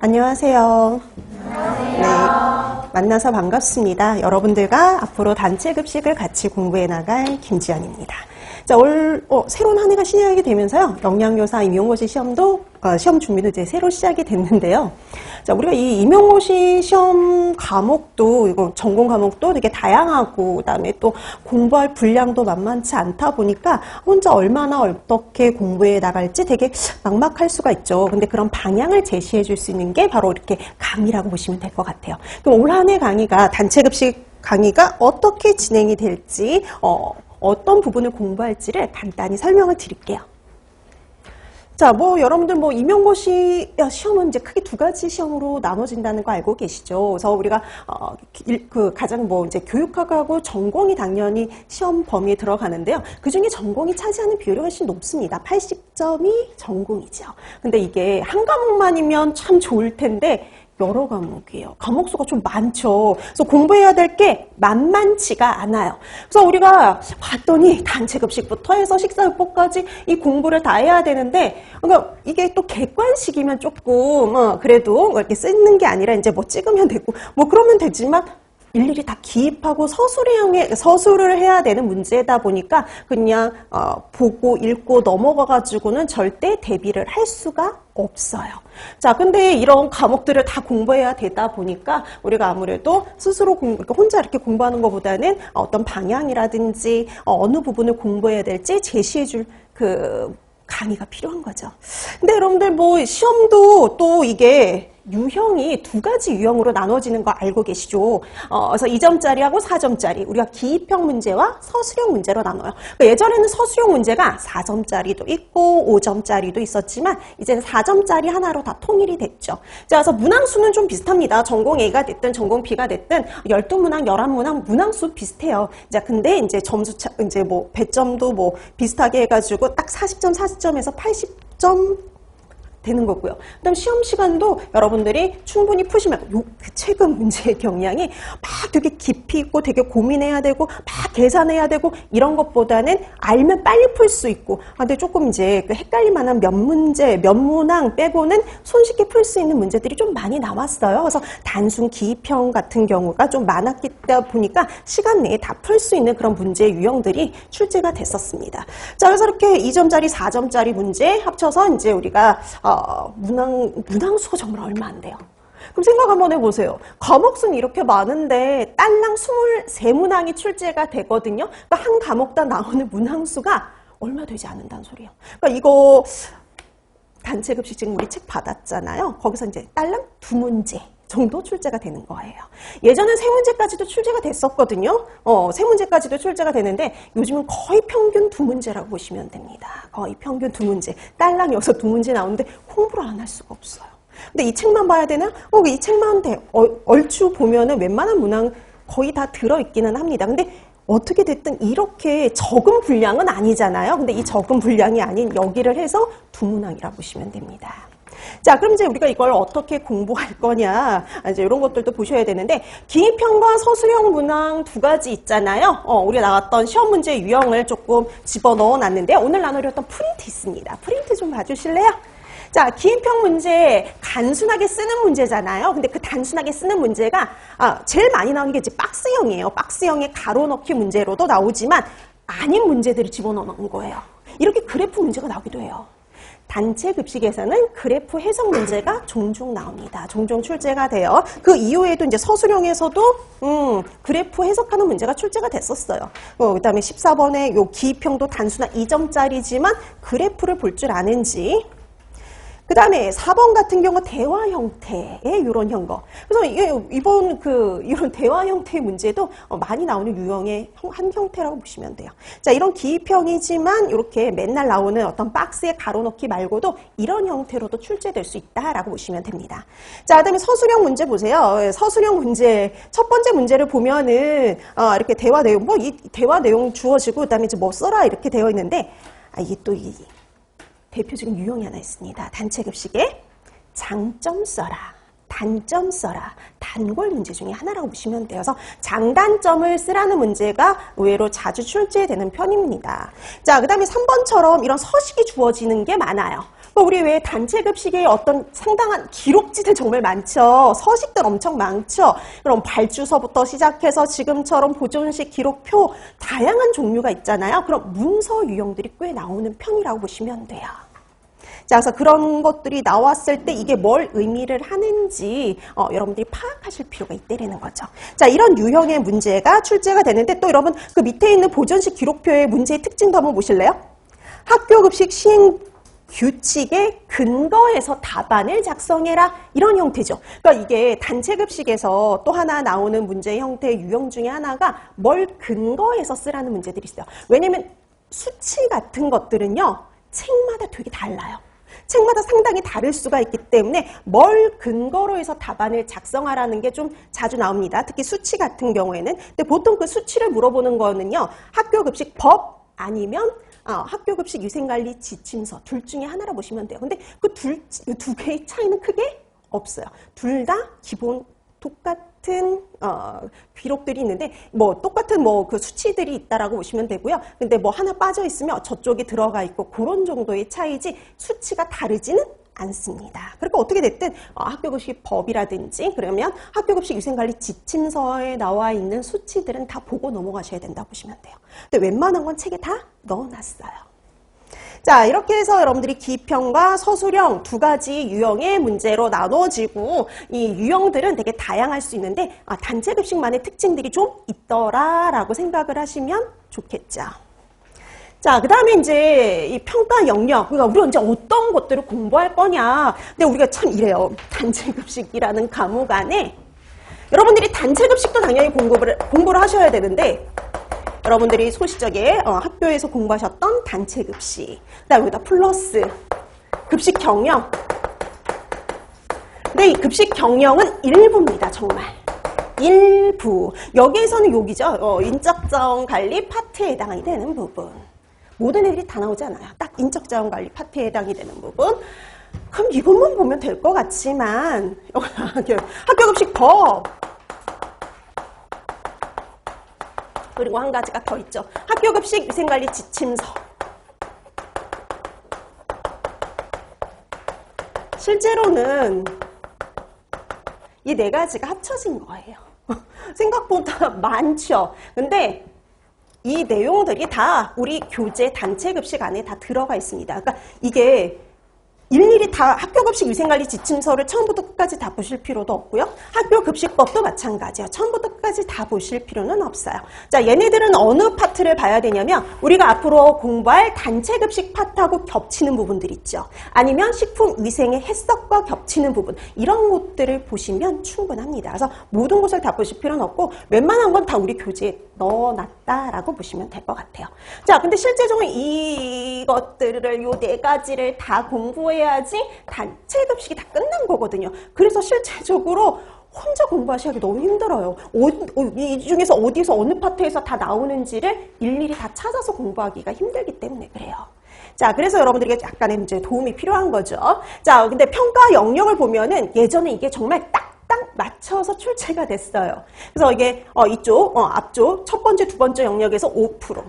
안녕하세요. 네, 만나서 반갑습니다. 여러분들과 앞으로 단체 급식을 같이 공부해 나갈 김지연입니다. 자, 새로운 한 해가 시작이 되면서요, 영양교사 임용고시 시험 준비도 이제 새로 시작이 됐는데요. 자, 우리가 이 임용고시 시험 과목도, 이거 전공 과목도 되게 다양하고, 그 다음에 또 공부할 분량도 만만치 않다 보니까 혼자 얼마나 어떻게 공부해 나갈지 되게 막막할 수가 있죠. 근데 그런 방향을 제시해 줄 수 있는 게 바로 이렇게 강의라고 보시면 될 것 같아요. 그럼 올 한 해 강의가, 단체 급식 강의가 어떻게 진행이 될지, 어떤 부분을 공부할지를 간단히 설명을 드릴게요. 자, 여러분들 임용고시 시험은 이제 크게 두 가지 시험으로 나눠진다는 거 알고 계시죠? 그래서 우리가, 가장 이제 교육학하고 전공이 당연히 시험 범위에 들어가는데요. 그 중에 전공이 차지하는 비율이 훨씬 높습니다. 80점이 전공이죠. 근데 이게 한 과목만이면 참 좋을 텐데, 여러 과목이에요. 과목 수가 좀 많죠. 그래서 공부해야 될 게 만만치가 않아요. 그래서 우리가 봤더니 단체 급식부터 해서 식사요법까지 이 공부를 다 해야 되는데, 그러니까 이게 또 객관식이면 조금 그래도 이렇게 쓰는 게 아니라 이제 찍으면 되고 그러면 되지만 일일이 다 기입하고 서술을 해야 되는 문제다 보니까 그냥 보고 읽고 넘어가가지고는 절대 대비를 할 수가 없어요. 자, 근데 이런 과목들을 다 공부해야 되다 보니까 우리가 아무래도 스스로 혼자 이렇게 공부하는 것보다는 어떤 방향이라든지 어느 부분을 공부해야 될지 제시해줄 강의가 필요한 거죠. 근데 여러분들 시험도 또 이게 유형이 두 가지 유형으로 나눠지는 거 알고 계시죠? 그래서 2점짜리하고 4점짜리, 우리가 기입형 문제와 서술형 문제로 나눠요. 그러니까 예전에는 서술형 문제가 4점짜리도 있고 5점짜리도 있었지만 이제는 4점짜리 하나로 다 통일이 됐죠. 자, 그래서 문항수는 좀 비슷합니다. 전공 A가 됐든 전공 B가 됐든 12문항, 11문항 문항수 비슷해요. 자, 근데 이제 점수차, 이제 배점도 비슷하게 해가지고 딱 40점, 40점에서 80점 되는 거고요. 그다음 시험 시간도 여러분들이 충분히 푸시면 그 최근 문제의 경향이 막 되게 깊이 있고 되게 고민해야 되고 막 계산해야 되고 이런 것보다는 알면 빨리 풀 수 있고, 근데 조금 이제 헷갈릴 만한 몇 문항 빼고는 손쉽게 풀 수 있는 문제들이 좀 많이 나왔어요. 그래서 단순 기입형 같은 경우가 좀 많았기 보니까 시간 내에 다 풀 수 있는 그런 문제 유형들이 출제가 됐었습니다. 자, 그래서 이렇게 2점짜리, 4점짜리 문제 합쳐서 이제 우리가 문항수가 정말 얼마 안 돼요. 그럼 생각 한번 해보세요. 과목수는 이렇게 많은데 딸랑 23문항이 출제가 되거든요. 그러니까 한 과목당 나오는 문항수가 얼마 되지 않는다는 소리예요. 그러니까 이거 단체 급식 지금 우리 책 받았잖아요. 거기서 이제 딸랑 2문제 정도 출제가 되는 거예요. 예전엔 3문제까지도 출제가 됐었거든요. 3문제까지도 출제가 되는데 요즘은 거의 평균 2문제라고 보시면 됩니다. 거의 평균 2문제. 딸랑 여기서 2문제 나오는데 공부를 안 할 수가 없어요. 근데 이 책만 봐야 되나? 이 책만 얼추 보면은 웬만한 문항 거의 다 들어있기는 합니다. 근데 어떻게 됐든 이렇게 적은 분량은 아니잖아요. 근데 이 적은 분량이 아닌 여기를 해서 2문항이라고 보시면 됩니다. 자, 그럼 이제 우리가 이걸 어떻게 공부할 거냐, 이제 이런 것들도 보셔야 되는데, 기입형과 서술형 문항 두 가지 있잖아요. 우리가 나왔던 시험 문제 유형을 조금 집어넣어 놨는데, 오늘 나누려던 프린트 있습니다. 프린트 좀 봐주실래요? 자, 기입형 문제 단순하게 쓰는 문제잖아요. 근데 그 단순하게 쓰는 문제가 제일 많이 나오는 게 이제 박스형이에요. 박스형의 가로 넣기 문제로도 나오지만 아닌 문제들을 집어넣어 놓은 거예요. 이렇게 그래프 문제가 나오기도 해요. 단체 급식에서는 그래프 해석 문제가 종종 나옵니다. 종종 출제가 돼요. 그 이후에도 이제 서술형에서도 그래프 해석하는 문제가 출제가 됐었어요. 그다음에 14번에 요 기입형도 단순한 2점짜리지만 그래프를 볼 줄 아는지. 그 다음에 4번 같은 경우 대화 형태의 이런 형거. 그래서 이번 이런 대화 형태의 문제도 많이 나오는 유형의 한 형태라고 보시면 돼요. 자, 이런 기입형이지만 이렇게 맨날 나오는 어떤 박스에 가로넣기 말고도 이런 형태로도 출제될 수 있다라고 보시면 됩니다. 자, 그 다음에 서술형 문제 보세요. 서술형 문제 첫 번째 문제를 보면은 이렇게 대화 내용 이 대화 내용 주어지고 그다음에 이제 써라 이렇게 되어 있는데 이게 또 대표적인 유형이 하나 있습니다. 단체 급식에 장점 써라, 단점 써라, 단골 문제 중에 하나라고 보시면 돼요. 그래서 장단점을 쓰라는 문제가 의외로 자주 출제되는 편입니다. 자, 그 다음에 3번처럼 이런 서식이 주어지는 게 많아요. 그러니까 우리 왜 단체급식에 어떤 상당한 기록지들 정말 많죠. 서식들 엄청 많죠. 그럼 발주서부터 시작해서 지금처럼 보존식 기록표 다양한 종류가 있잖아요. 그럼 문서 유형들이 꽤 나오는 편이라고 보시면 돼요. 자, 그래서 그런 것들이 나왔을 때 이게 뭘 의미를 하는지 여러분들이 파악하실 필요가 있다는 거죠. 자, 이런 유형의 문제가 출제가 되는데 또 여러분 그 밑에 있는 보존식 기록표의 문제의 특징도 한번 보실래요? 학교급식 시행 규칙에 근거해서 답안을 작성해라 이런 형태죠. 그러니까 이게 단체급식에서 또 하나 나오는 문제의 형태의 유형 중에 하나가 뭘 근거해서 쓰라는 문제들이 있어요. 왜냐면 수치 같은 것들은요. 책마다 되게 달라요. 책마다 상당히 다를 수가 있기 때문에 뭘 근거로 해서 답안을 작성하라는 게 좀 자주 나옵니다. 특히 수치 같은 경우에는. 근데 보통 그 수치를 물어보는 거는요. 학교급식법 아니면 학교급식 위생관리 지침서 둘 중에 하나라 보시면 돼요. 근데 그 두 개의 차이는 크게 없어요. 둘 다 기본 똑같은 기록들이 있는데 뭐 똑같은 뭐 그 수치들이 있다라고 보시면 되고요. 근데 뭐 하나 빠져 있으면 저쪽이 들어가 있고 그런 정도의 차이지 수치가 다르지는 않습니다. 그러니까 어떻게 됐든 학교급식 법이라든지 그러면 학교급식 위생관리 지침서에 나와 있는 수치들은 다 보고 넘어가셔야 된다고 보시면 돼요. 근데 웬만한 건 책에 다 넣어놨어요. 자, 이렇게 해서 여러분들이 기평과 서술형 두 가지 유형의 문제로 나눠지고 이 유형들은 되게 다양할 수 있는데 단체급식만의 특징들이 좀 있더라라고 생각을 하시면 좋겠죠. 자, 그 다음에 이제 이 평가 영역, 그러니까 우리가 이제 어떤 것들을 공부할 거냐. 근데 우리가 참 이래요. 단체급식이라는 과목 안에 여러분들이 단체급식도 당연히 공부를 하셔야 되는데 여러분들이 소시적에 학교에서 공부하셨던 단체급식, 그다음에 여기다 플러스 급식 경영. 근데 이 급식 경영은 일부입니다. 정말 일부. 여기에서는 여기죠. 인적자원 관리 파트에 해당이 되는 부분. 모든 애들이 다 나오지 않아요. 딱 인적자원관리 파트에 해당이 되는 부분. 그럼 이것만 보면 될 것 같지만 학교급식법 그리고 한 가지가 더 있죠. 학교급식 위생관리 지침서. 실제로는 이 네 가지가 합쳐진 거예요. 생각보다 많죠. 근데 이 내용들이 다 우리 교재 단체급식 안에 다 들어가 있습니다. 그러니까 이게 일일이 다 학교급식 위생관리 지침서를 처음부터 끝까지 다 보실 필요도 없고요. 학교급식법도 마찬가지예요. 처음부터 끝까지 다 보실 필요는 없어요. 자, 얘네들은 어느 파트를 봐야 되냐면 우리가 앞으로 공부할 단체급식 파트하고 겹치는 부분들 있죠. 아니면 식품위생의 해석과 겹치는 부분 이런 것들을 보시면 충분합니다. 그래서 모든 것을 다 보실 필요는 없고 웬만한 건 다 우리 교재에 넣어놨다라고 보시면 될 것 같아요. 자, 근데 실제적으로 이것들을 요 네 가지를 다 공부해야지 단체급식이 다 끝난 거거든요. 그래서 실제적으로 혼자 공부하시기 너무 힘들어요. 이 중에서 어디서 어느 파트에서 다 나오는지를 일일이 다 찾아서 공부하기가 힘들기 때문에 그래요. 자, 그래서 여러분들에게 약간의 이제 도움이 필요한 거죠. 자, 근데 평가 영역을 보면은 예전에 이게 정말 딱 맞춰서 출제가 됐어요. 그래서 이게 이쪽 앞쪽 첫 번째, 두 번째 영역에서 5%.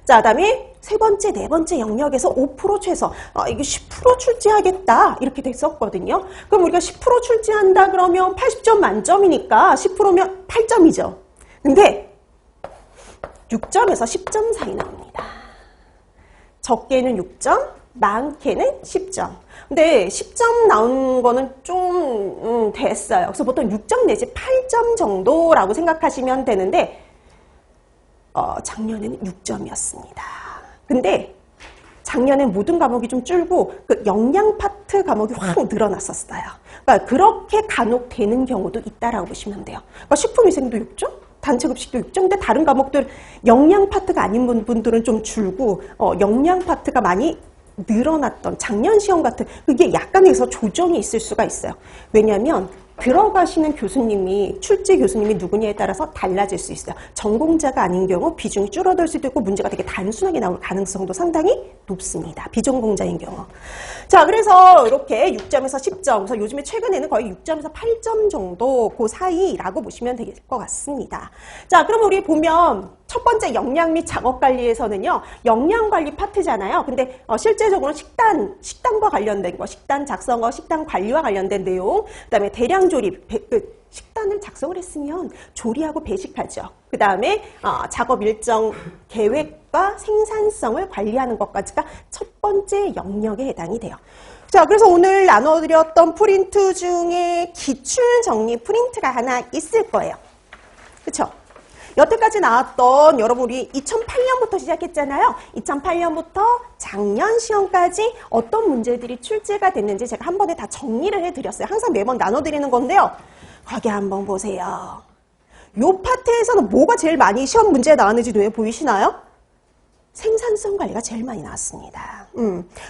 자, 그다음에 세 번째, 네 번째 영역에서 5% 최소. 이게 10% 출제하겠다 이렇게 됐었거든요. 그럼 우리가 10% 출제한다 그러면 80점 만점이니까 10%면 8점이죠. 근데 6점에서 10점 사이 나옵니다. 적게는 6점, 많게는 10점. 근데 10점 나온 거는 좀 됐어요. 그래서 보통 6점 내지 8점 정도라고 생각하시면 되는데 작년에는 6점이었습니다. 근데 작년엔 모든 과목이 좀 줄고 그 영양 파트 과목이 확 늘어났었어요. 그러니까 그렇게 간혹 되는 경우도 있다라고 보시면 돼요. 그러니까 식품위생도 6점? 단체급식도 6점. 근데 다른 과목들 영양 파트가 아닌 분들은 좀 줄고 영양 파트가 많이 늘어났던 작년 시험 같은 그게 약간에서 조정이 있을 수가 있어요. 왜냐하면 들어가시는 교수님이 출제 교수님이 누구냐에 따라서 달라질 수 있어요. 전공자가 아닌 경우 비중이 줄어들 수도 있고 문제가 되게 단순하게 나올 가능성도 상당히 높습니다. 비전공자인 경우. 자, 그래서 이렇게 6점에서 10점. 그래서 요즘에 최근에는 거의 6점에서 8점 정도 그 사이라고 보시면 될 것 같습니다. 자, 그럼 우리 보면 첫 번째 영양 및 작업 관리에서는요, 영양 관리 파트잖아요. 근데 실제적으로 식단과 관련된 거, 식단 작성어, 식단 관리와 관련된 내용, 그다음에 대량 조리, 식단을 작성을 했으면 조리하고 배식하죠. 그 다음에 작업 일정 계획과 생산성을 관리하는 것까지가 첫 번째 영역에 해당이 돼요. 자, 그래서 오늘 나눠드렸던 프린트 중에 기출 정리 프린트가 하나 있을 거예요. 그쵸? 여태까지 나왔던 여러분 우리 2008년부터 시작했잖아요. 2008년부터 작년 시험까지 어떤 문제들이 출제가 됐는지 제가 한 번에 다 정리를 해드렸어요. 항상 매번 나눠드리는 건데요. 거기 한번 보세요. 요 파트에서는 뭐가 제일 많이 시험 문제에 나왔는지 눈에 보이시나요? 생산성 관리가 제일 많이 나왔습니다.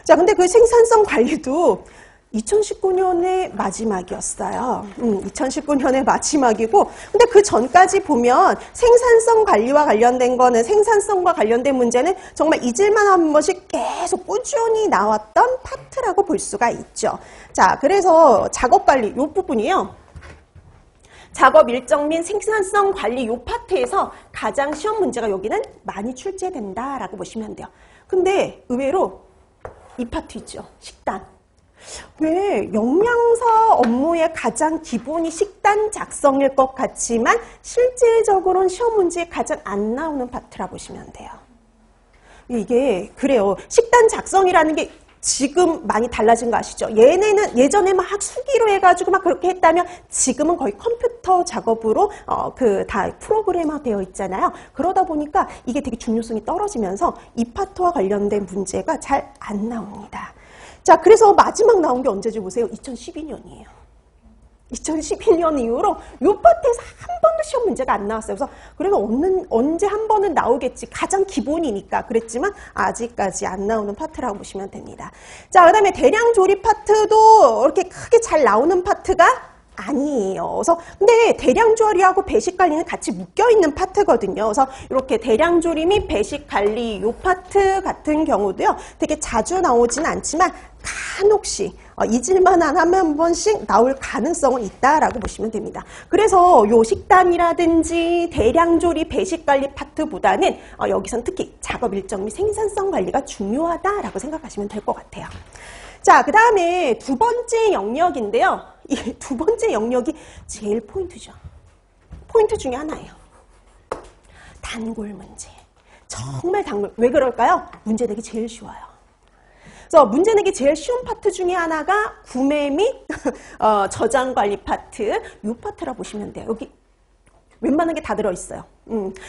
자, 근데 그 생산성 관리도 2019년의 마지막이었어요. 2019년의 마지막이고, 근데 그 전까지 보면 생산성 관리와 관련된 거는, 생산성과 관련된 문제는 정말 잊을만 한 번씩 계속 꾸준히 나왔던 파트라고 볼 수가 있죠. 자, 그래서 작업 관리 이 부분이요. 작업 일정 및 생산성 관리 이 파트에서 가장 시험 문제가 여기는 많이 출제된다라고 보시면 돼요. 근데 의외로 이 파트 있죠. 식단. 왜 영양사 업무의 가장 기본이 식단 작성일 것 같지만 실제적으로는 시험 문제에 가장 안 나오는 파트라고 보시면 돼요. 이게 그래요. 식단 작성이라는 게 지금 많이 달라진 거 아시죠? 예전에 막 수기로 해가지고 막 그렇게 했다면 지금은 거의 컴퓨터 작업으로 다 프로그래머 되어 있잖아요. 그러다 보니까 이게 되게 중요성이 떨어지면서 이 파트와 관련된 문제가 잘 안 나옵니다. 자, 그래서 마지막 나온 게 언제지 보세요. 2012년이에요. 2012년 이후로 이 파트에서 한 번도 시험 문제가 안 나왔어요. 그래서 언제 한 번은 나오겠지. 가장 기본이니까 그랬지만 아직까지 안 나오는 파트라고 보시면 됩니다. 자, 그 다음에 대량 조립 파트도 이렇게 크게 잘 나오는 파트가 아니에요. 그래서 근데 대량 조리하고 배식 관리는 같이 묶여 있는 파트거든요. 그래서 이렇게 대량 조리 및 배식 관리 이 파트 같은 경우도요. 되게 자주 나오지는 않지만 간혹씩 잊을만한 한 번씩 나올 가능성은 있다라고 보시면 됩니다. 그래서 요 식단이라든지 대량 조리 배식 관리 파트보다는 여기선 특히 작업 일정 및 생산성 관리가 중요하다라고 생각하시면 될 것 같아요. 자, 그 다음에 두 번째 영역인데요. 이 두 번째 영역이 제일 포인트죠. 포인트 중에 하나예요. 단골 문제. 정말 단골. 왜 그럴까요? 문제 내기 제일 쉬워요. 그래서 문제 내기 제일 쉬운 파트 중에 하나가 구매 및 저장 관리 파트. 이 파트라 보시면 돼요. 여기 웬만한 게 다 들어있어요.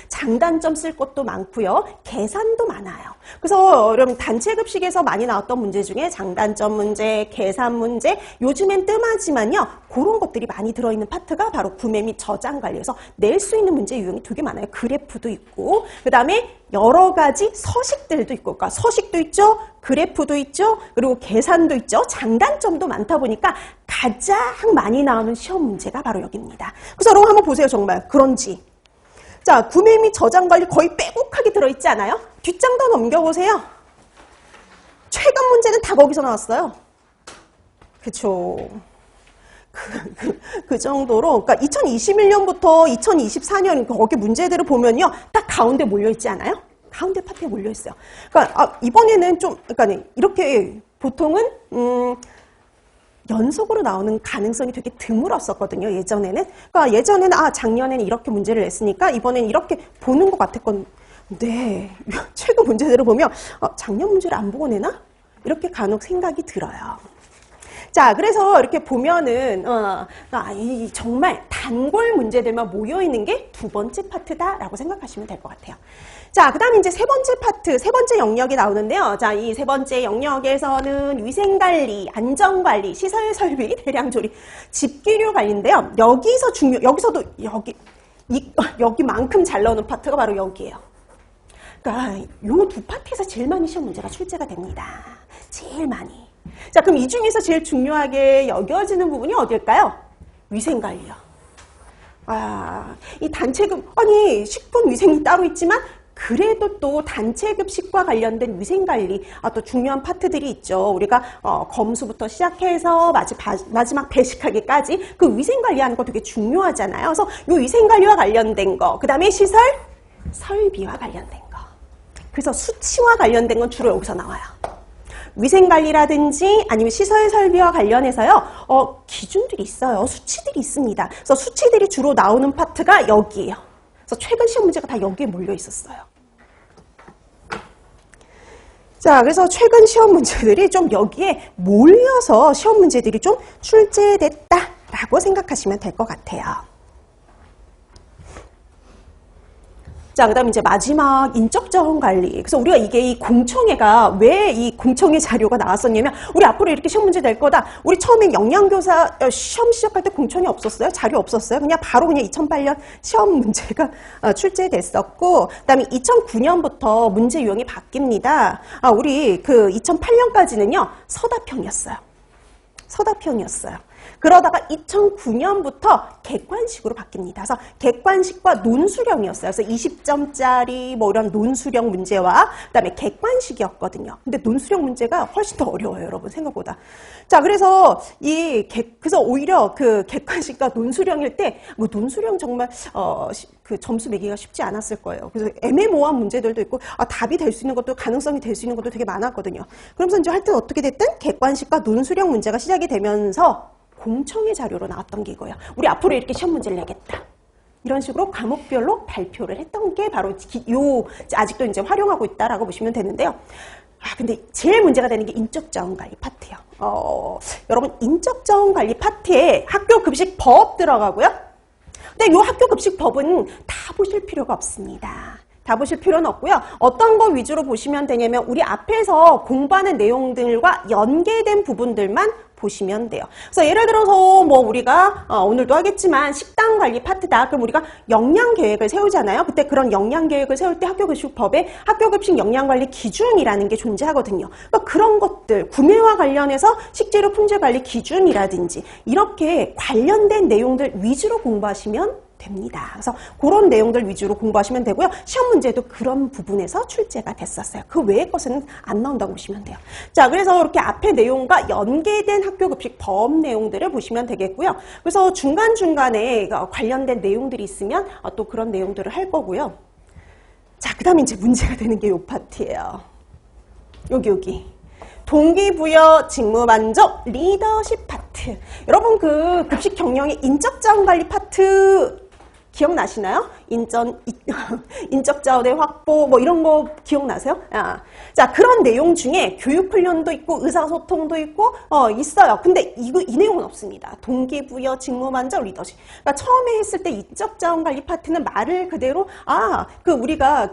장단점 쓸 것도 많고요. 계산도 많아요. 그래서 여러분 단체급식에서 많이 나왔던 문제 중에 장단점 문제, 계산 문제, 요즘엔 뜸하지만요. 그런 것들이 많이 들어있는 파트가 바로 구매 및 저장 관리에서 낼 수 있는 문제 유형이 되게 많아요. 그래프도 있고, 그 다음에 여러 가지 서식들도 있고, 그러니까 서식도 있죠, 그래프도 있죠, 그리고 계산도 있죠, 장단점도 많다 보니까 가장 많이 나오는 시험 문제가 바로 여기입니다. 그래서 여러분 한번 보세요. 정말 그런지. 자, 구매 및 저장 관리 거의 빼곡하게 들어있지 않아요? 뒷장 더 넘겨보세요. 최근 문제는 다 거기서 나왔어요. 그쵸. 그 정도로, 그러니까 2021년부터 2024년 거기 문제들을 보면요. 딱 가운데 몰려있지 않아요? 가운데 파트에 몰려있어요. 그러니까, 이번에는 좀, 그러니까 이렇게 보통은, 연속으로 나오는 가능성이 되게 드물었었거든요. 예전에는. 그러니까 예전에는 작년에는 이렇게 문제를 냈으니까 이번엔 이렇게 보는 것 같았건데 최근 문제들을 보면 작년 문제를 안 보고 내나? 이렇게 간혹 생각이 들어요. 자, 그래서 이렇게 보면은 정말 단골 문제들만 모여있는 게 두 번째 파트다라고 생각하시면 될 것 같아요. 자, 그 다음에 이제 세 번째 파트, 세 번째 영역이 나오는데요. 자, 이 세 번째 영역에서는 위생관리, 안전관리, 시설설비, 대량조리, 집기류 관리인데요. 여기서도 여기만큼 잘 나오는 파트가 바로 여기예요. 그러니까 요 두 파트에서 제일 많이 시험 문제가 출제가 됩니다. 제일 많이. 자, 그럼 이 중에서 제일 중요하게 여겨지는 부분이 어딜까요? 위생관리요. 이 단체급, 식품위생이 따로 있지만 그래도 또 단체급식과 관련된 위생관리, 또 중요한 파트들이 있죠. 우리가 검수부터 시작해서 마지막 배식하기까지 그 위생관리하는 거 되게 중요하잖아요. 그래서 이 위생관리와 관련된 거, 그 다음에 시설, 설비와 관련된 거. 그래서 수치와 관련된 건 주로 여기서 나와요. 위생관리라든지 아니면 시설 설비와 관련해서요, 기준들이 있어요. 수치들이 있습니다. 그래서 수치들이 주로 나오는 파트가 여기예요. 그래서 최근 시험 문제가 다 여기에 몰려 있었어요. 자, 그래서 최근 시험 문제들이 좀 여기에 몰려서 시험 문제들이 좀 출제됐다라고 생각하시면 될 것 같아요. 자, 그 다음에 이제 마지막 인적 자원 관리. 그래서 우리가 이게 이 공청회가 왜 이 공청회 자료가 나왔었냐면, 우리 앞으로 이렇게 시험 문제 될 거다. 우리 처음에 영양교사 시험 시작할 때 공청회 없었어요? 자료 없었어요? 그냥 바로 그냥 2008년 시험 문제가 출제됐었고, 그 다음에 2009년부터 문제 유형이 바뀝니다. 우리 그 2008년까지는요, 서답형이었어요. 서답형이었어요. 그러다가 2009년부터 객관식으로 바뀝니다. 그래서 객관식과 논수령이었어요. 그래서 20점짜리 뭐 이런 논수령 문제와 그다음에 객관식이었거든요. 근데 논수령 문제가 훨씬 더 어려워요, 여러분 생각보다. 자, 그래서 그래서 오히려 그 객관식과 논수령일 때 뭐 논수령 정말 그 점수 매기가 쉽지 않았을 거예요. 그래서 애매모호한 문제들도 있고 답이 될 수 있는 것도 가능성이 될 수 있는 것도 되게 많았거든요. 그러면서 이제 하여튼 어떻게 됐든 객관식과 논수령 문제가 시작이 되면서 공청회 자료로 나왔던 게 이거예요. 우리 앞으로 이렇게 시험 문제를 내겠다. 이런 식으로 과목별로 발표를 했던 게 바로 아직도 이제 활용하고 있다라고 보시면 되는데요. 근데 제일 문제가 되는 게 인적자원관리 파트예요. 여러분 인적자원관리 파트에 학교급식법 들어가고요. 근데 이 학교급식법은 다 보실 필요가 없습니다. 다 보실 필요는 없고요. 어떤 거 위주로 보시면 되냐면 우리 앞에서 공부하는 내용들과 연계된 부분들만 보시면 돼요. 그래서 예를 들어서 뭐 우리가 오늘도 하겠지만 식단 관리 파트다. 그럼 우리가 영양 계획을 세우잖아요. 그때 그런 영양 계획을 세울 때 학교급식법에 학교급식 영양관리 기준이라는 게 존재하거든요. 그러니까 그런 것들 구매와 관련해서 식재료 품질 관리 기준이라든지 이렇게 관련된 내용들 위주로 공부하시면 됩니다. 그래서 그런 내용들 위주로 공부하시면 되고요. 시험 문제도 그런 부분에서 출제가 됐었어요. 그 외의 것은 안 나온다고 보시면 돼요. 자, 그래서 이렇게 앞에 내용과 연계된 학교급식법 내용들을 보시면 되겠고요. 그래서 중간중간에 관련된 내용들이 있으면 또 그런 내용들을 할 거고요. 자, 그 다음에 이제 문제가 되는 게 이 파트예요. 여기. 동기부여, 직무만족, 리더십 파트. 여러분 그 급식 경영의 인적자원관리 파트 기억나시나요? 인적자원의 확보 뭐 이런 거 기억나세요? 자, 그런 내용 중에 교육훈련도 있고 의사소통도 있고 있어요. 근데 이 내용은 없습니다. 동기부여, 직무만족, 리더십. 그러니까 처음에 했을 때 인적자원관리 파트는 말을 그대로 우리가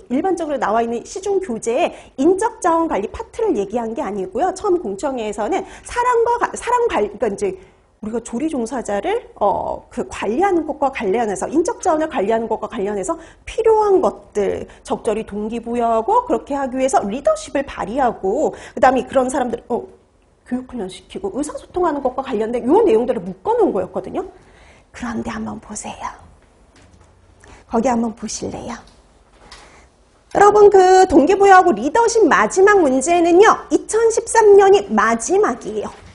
일반적으로 나와 있는 시중 교재에 인적자원관리 파트를 얘기한 게 아니고요. 처음 공청회에서는 그러니까 이제 우리가 조리 종사자를 관리하는 것과 관련해서 인적자원을 관리하는 것과 관련해서 필요한 것들 적절히 동기부여하고 그렇게 하기 위해서 리더십을 발휘하고 그다음에 그런 사람들 교육훈련 시키고 의사소통하는 것과 관련된 이 내용들을 묶어놓은 거였거든요. 그런데 한번 보세요. 거기 한번 보실래요? 여러분 그 동기부여하고 리더십 마지막 문제는요. 2013년이 마지막이에요.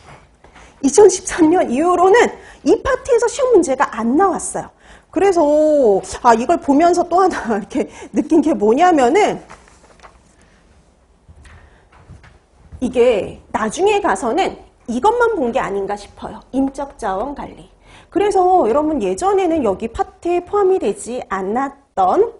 2013년 이후로는 이 파트에서 시험 문제가 안 나왔어요. 그래서 이걸 보면서 또 하나 이렇게 느낀 게 뭐냐면은 이게 나중에 가서는 이것만 본 게 아닌가 싶어요. 인적자원 관리. 그래서 여러분 예전에는 여기 파트에 포함이 되지 않았던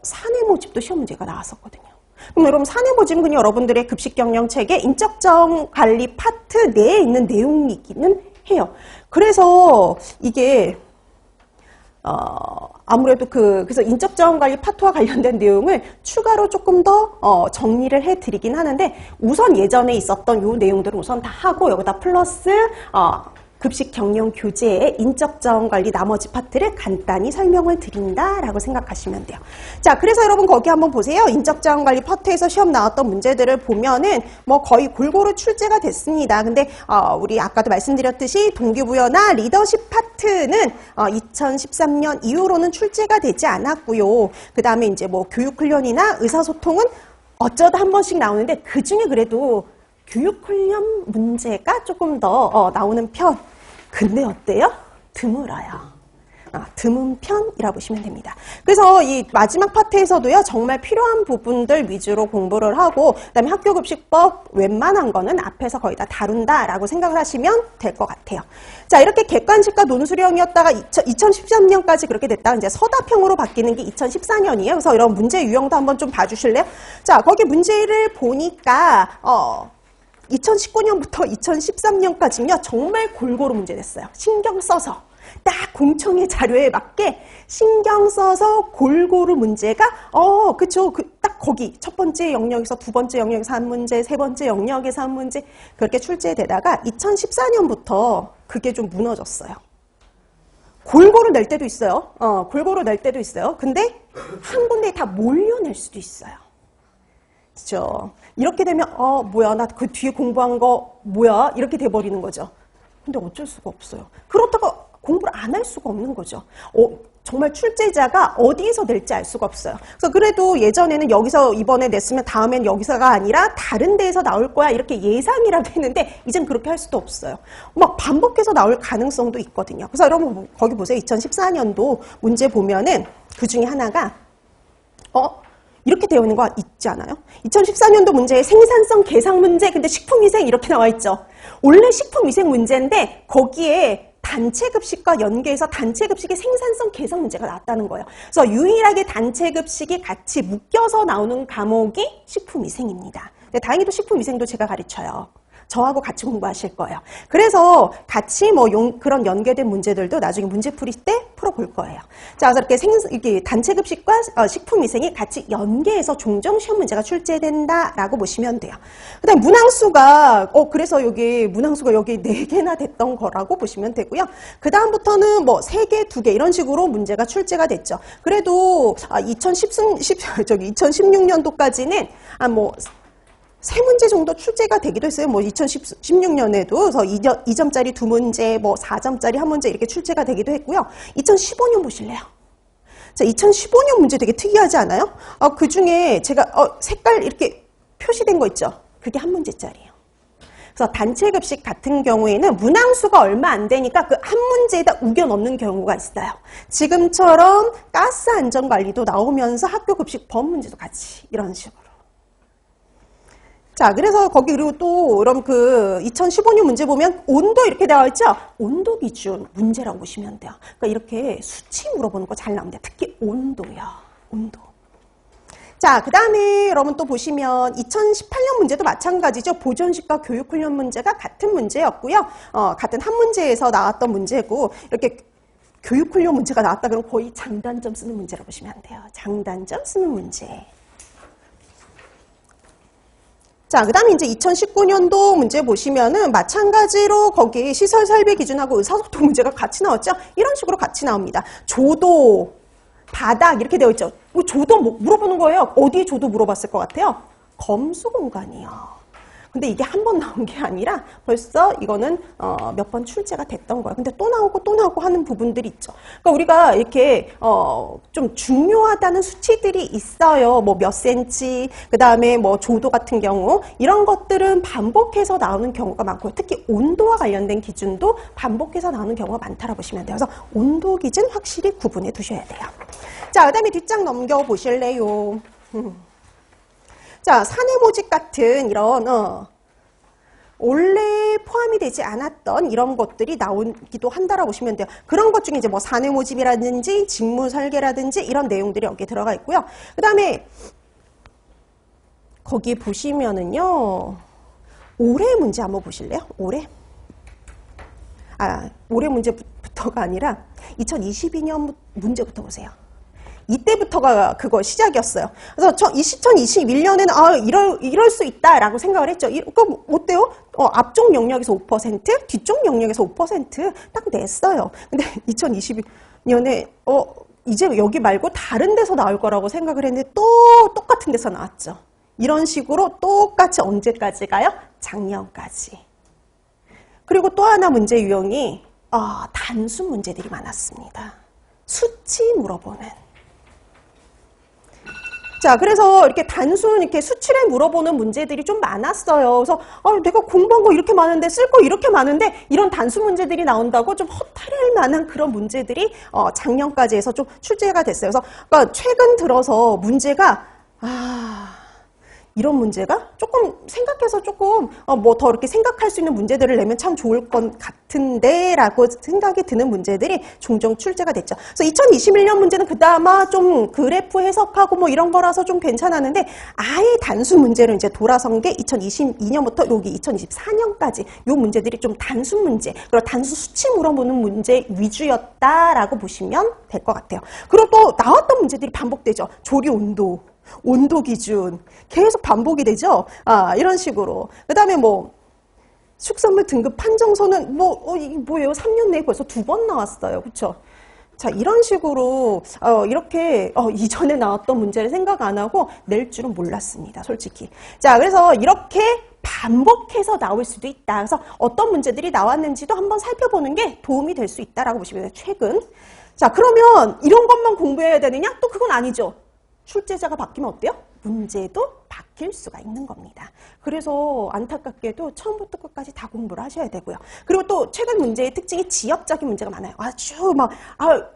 사내 모집도 시험 문제가 나왔었거든요. 그럼 여러분 사내 모집은 그냥 여러분들의 급식경영책의 인적자원 관리 파트 내에 있는 내용이기는 해요. 그래서 이게 아무래도 그래서 인적자원 관리 파트와 관련된 내용을 추가로 조금 더 정리를 해드리긴 하는데 우선 예전에 있었던 요 내용들을 우선 다 하고 여기다 플러스 급식 경영 교재의 인적자원 관리 나머지 파트를 간단히 설명을 드린다라고 생각하시면 돼요. 자, 그래서 여러분 거기 한번 보세요. 인적자원 관리 파트에서 시험 나왔던 문제들을 보면은 뭐 거의 골고루 출제가 됐습니다. 근데 우리 아까도 말씀드렸듯이 동기부여나 리더십 파트는 2013년 이후로는 출제가 되지 않았고요. 그 다음에 이제 뭐 교육훈련이나 의사소통은 어쩌다 한 번씩 나오는데 그 중에 그래도 교육훈련 문제가 조금 더 나오는 편. 근데 어때요? 드물어요. 드문 편이라고 보시면 됩니다. 그래서 이 마지막 파트에서도요, 정말 필요한 부분들 위주로 공부를 하고, 그다음에 학교급식법 웬만한 거는 앞에서 거의 다 다룬다라고 생각을 하시면 될 것 같아요. 자, 이렇게 객관식과 논술형이었다가 2013년까지 그렇게 됐다가 이제 서답형으로 바뀌는 게 2014년이에요. 그래서 이런 문제 유형도 한번 좀 봐주실래요? 자, 거기 문제를 보니까 2019년부터 2013년까지는요, 정말 골고루 문제됐어요. 신경 써서. 딱 공청회 자료에 맞게 신경 써서 골고루 문제가, 그쵸. 딱 거기 첫 번째 영역에서 두 번째 영역에서 한 문제, 세 번째 영역에서 한 문제, 그렇게 출제되다가 2014년부터 그게 좀 무너졌어요. 골고루 낼 때도 있어요. 골고루 낼 때도 있어요. 근데 한 군데에 다 몰려낼 수도 있어요. 그죠? 이렇게 되면 뭐야, 나 그 뒤에 공부한 거 뭐야, 이렇게 돼버리는 거죠. 근데 어쩔 수가 없어요. 그렇다고 공부를 안 할 수가 없는 거죠. 정말 출제자가 어디에서 낼지 알 수가 없어요. 그래서 그래도 예전에는 여기서 이번에 냈으면 다음엔 여기서가 아니라 다른 데에서 나올 거야, 이렇게 예상이라도 했는데 이젠 그렇게 할 수도 없어요. 막 반복해서 나올 가능성도 있거든요. 그래서 여러분 거기 보세요. 2014년도 문제 보면은 그 중에 하나가 이렇게 되어 있는 거 있지 않아요? 2014년도 문제에 생산성 계상 문제, 근데 식품위생 이렇게 나와 있죠. 원래 식품위생 문제인데 거기에 단체급식과 연계해서 단체급식의 생산성 계상 문제가 나왔다는 거예요. 그래서 유일하게 단체급식이 같이 묶여서 나오는 과목이 식품위생입니다. 근데 다행히도 식품위생도 제가 가르쳐요. 저하고 같이 공부하실 거예요. 그래서 같이 그런 연계된 문제들도 나중에 문제풀이 때 풀어볼 거예요. 자, 그래서 이렇게 단체급식과 식품위생이 같이 연계해서 종종 시험 문제가 출제된다라고 보시면 돼요. 그 다음 문항수가, 그래서 문항수가 여기 4개나 됐던 거라고 보시면 되고요. 그 다음부터는 3개, 2개 이런 식으로 문제가 출제가 됐죠. 그래도 2016년도까지는 3문제 정도 출제가 되기도 했어요. 2016년에도. 그래서 2점짜리 2문제, 4점짜리 1문제 이렇게 출제가 되기도 했고요. 2015년 보실래요? 자, 2015년 문제 되게 특이하지 않아요? 그 중에 제가, 색깔 이렇게 표시된 거 있죠? 그게 1문제짜리예요. 그래서 단체급식 같은 경우에는 문항수가 얼마 안 되니까 그 한 문제에다 우겨 넣는 경우가 있어요. 지금처럼 가스 안전관리도 나오면서 학교급식법 문제도 같이 이런 식으로. 자, 그래서 거기 그리고 또 그럼 2015년 문제 보면 온도 이렇게 나와 있죠? 온도 기준 문제라고 보시면 돼요. 그러니까 이렇게 수치 물어보는 거 잘 나옵니다. 특히 온도요. 온도. 자, 그 다음에 여러분 또 보시면 2018년 문제도 마찬가지죠. 보존식과 교육훈련 문제가 같은 문제였고요. 같은 한 문제에서 나왔던 문제고, 이렇게 교육훈련 문제가 나왔다 그러면 거의 장단점 쓰는 문제라고 보시면 돼요. 장단점 쓰는 문제. 자, 그 다음에 이제 2019년도 문제 보시면은 마찬가지로 거기 시설 설비 기준하고 의사소통 문제가 같이 나왔죠? 이런 식으로 같이 나옵니다. 조도, 바닥 이렇게 되어 있죠? 조도 물어보는 거예요. 어디에 조도 물어봤을 것 같아요? 검수 공간이요. 근데 이게 한 번 나온 게 아니라 벌써 이거는 몇 번 출제가 됐던 거예요. 근데 또 나오고 하는 부분들이 있죠. 그러니까 우리가 이렇게 좀 중요하다는 수치들이 있어요. 몇 센치, 그 다음에 조도 같은 경우 이런 것들은 반복해서 나오는 경우가 많고요. 특히 온도와 관련된 기준도 반복해서 나오는 경우가 많다라고 보시면 돼요. 그래서 온도 기준 확실히 구분해 두셔야 돼요. 자, 그 다음에 뒷장 넘겨 보실래요? 자, 사내 모집 같은 이런 원래 포함이 되지 않았던 이런 것들이 나오기도 한다라고 보시면 돼요. 그런 것 중에 이제 사내 모집이라든지 직무 설계라든지 이런 내용들이 여기에 들어가 있고요. 그 다음에 거기 보시면은요, 올해 문제 한번 보실래요? 올해 문제부터가 아니라 2022년 문제부터 보세요. 이때부터가 그거 시작이었어요. 그래서 2021년에는 이럴 수 있다라고 생각을 했죠. 그럼 어때요? 앞쪽 영역에서 5%, 뒤쪽 영역에서 5% 딱 냈어요. 근데 2022년에 이제 여기 말고 다른 데서 나올 거라고 생각을 했는데 또 똑같은 데서 나왔죠. 이런 식으로 똑같이 언제까지 가요? 작년까지. 그리고 또 하나 문제 유형이 단순 문제들이 많았습니다. 수치 물어보는. 자, 그래서 이렇게 단순 이렇게 수치를 물어보는 문제들이 좀 많았어요. 그래서 내가 공부한 거 이렇게 많은데 쓸 거 이렇게 많은데 이런 단순 문제들이 나온다고 좀 허탈할 만한 그런 문제들이 작년까지 해서 좀 출제가 됐어요. 그래서 그러니까 최근 들어서 문제가 이런 문제가 조금 생각해서 조금 뭐 더 이렇게 생각할 수 있는 문제들을 내면 참 좋을 것 같은데 라고 생각이 드는 문제들이 종종 출제가 됐죠. 그래서 2021년 문제는 그나마 좀 그래프 해석하고 뭐 이런 거라서 좀 괜찮았는데 아예 단순 문제로 이제 돌아선 게 2022년부터 여기 2024년까지 요 문제들이 좀 단순 문제 그리고 단순 수치 물어보는 문제 위주였다라고 보시면 될 것 같아요. 그리고 또 나왔던 문제들이 반복되죠. 조리 온도 기준 계속 반복이 되죠. 이런 식으로. 그 다음에 뭐 축산물 등급 판정서는 뭐예요? 3년 내에 벌써 2번 나왔어요. 그렇죠? 자, 이런 식으로 이렇게 이전에 나왔던 문제를 생각 안 하고 낼 줄은 몰랐습니다. 솔직히. 자, 그래서 이렇게 반복해서 나올 수도 있다. 그래서 어떤 문제들이 나왔는지도 한번 살펴보는 게 도움이 될 수 있다라고 보시면 돼요. 최근. 자, 그러면 이런 것만 공부해야 되느냐? 또 그건 아니죠. 출제자가 바뀌면 어때요? 문제도 바뀔 수가 있는 겁니다. 그래서 안타깝게도 처음부터 끝까지 다 공부를 하셔야 되고요. 그리고 또 최근 문제의 특징이 지역적인 문제가 많아요. 아주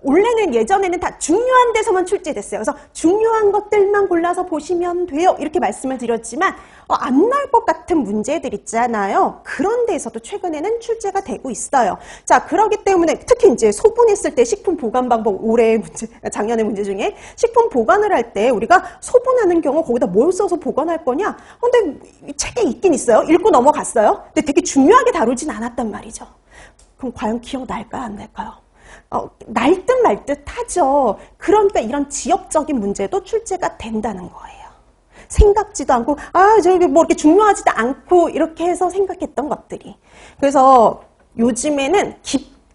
원래는 예전에는 다 중요한 데서만 출제됐어요. 그래서 중요한 것들만 골라서 보시면 돼요. 이렇게 말씀을 드렸지만 안 나올 것 같은 문제들 있잖아요. 그런 데에서도 최근에는 출제가 되고 있어요. 자, 그렇기 때문에 특히 이제 소분했을 때 식품 보관 방법 올해의 문제, 작년의 문제 중에 식품 보관을 할 때 우리가 소분하는 경우 거기다 뭘 써서 보관할 거냐? 근데 책에 있긴 있어요. 읽고 넘어갔어요. 근데 되게 중요하게 다루진 않았단 말이죠. 그럼 과연 기억날까요? 안 날까요? 날 듯 말 듯 하죠. 그러니까 이런 지역적인 문제도 출제가 된다는 거예요. 생각지도 않고 저기 뭐 이렇게 중요하지도 않고 이렇게 해서 생각했던 것들이. 그래서 요즘에는